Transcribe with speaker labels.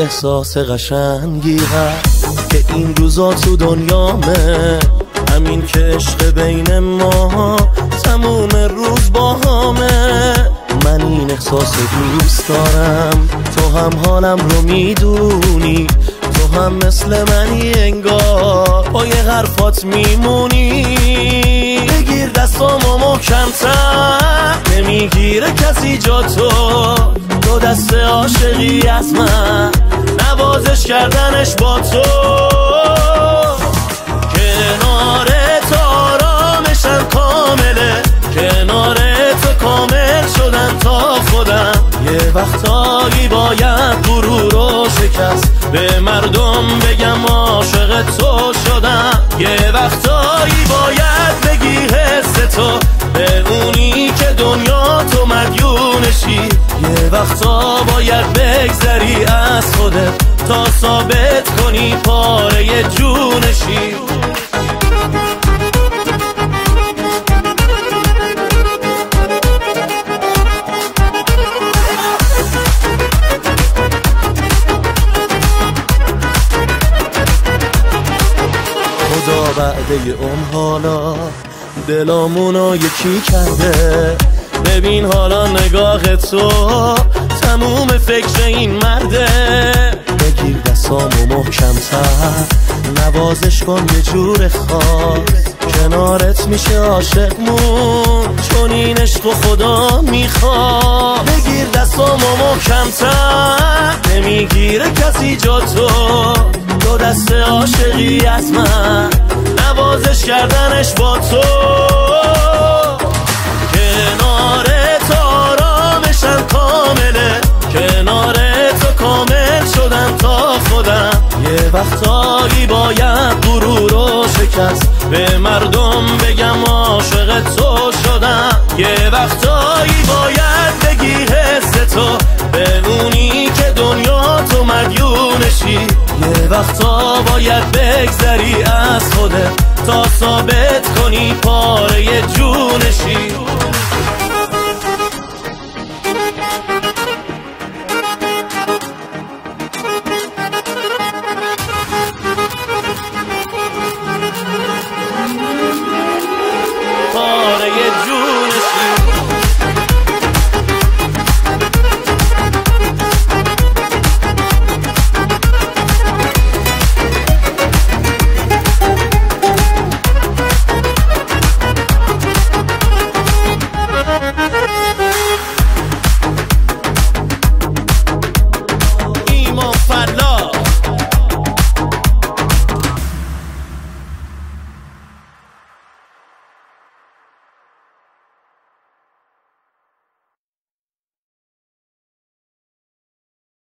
Speaker 1: احساس قشنگی هست که این روزا تو دنیامه، همین که عشق بین ما تموم روز با همه. من این احساس دوست دارم، تو هم حالم رو میدونی، تو هم مثل منی انگار با یه حرفات میمونی. بگیر دستامو محکم‌تر، نمیگیره کسی جا تو دست عاشقی از من، نوازش کردنش با تو. کنارت آرامشم کامله، کنارت کامل شدن تا خودم. یه وقتایی باید غرور رو شکست، به مردم بگم عاشق تو شدم. یه وقتایی باید بگی حس تو به اونی که دنیا تو مدیونشی. یه وقتا باید بگذری از خودت تا ثابت کنی پاره جونشی. خدا بعد یه حالا دلامونو یکی کرده. ببین حالا نگاه تو تموم فکر این مرده. بگیر دستامو محکم‌تر، نوازش کن یه جور خاص، کنارت میشه عاشقمون چون این عشق و خدا میخواد. بگیر دستامو محکم‌تر، نمیگیره کسی جا تو دست عاشقی از من، نوازش کردنش با تو. کنارت آرامشم کامله، کنارت کامل شدم تا خودم. یه وقتایی باید غرور رو شکست، به مردم بگم عاشق تو شدم. یه وقتایی باید بگی حس تو به اونی که دنیا تو مدیونشی. یه وقتا باید بگذری از خودت تا ثابت کنی پاره جونشی.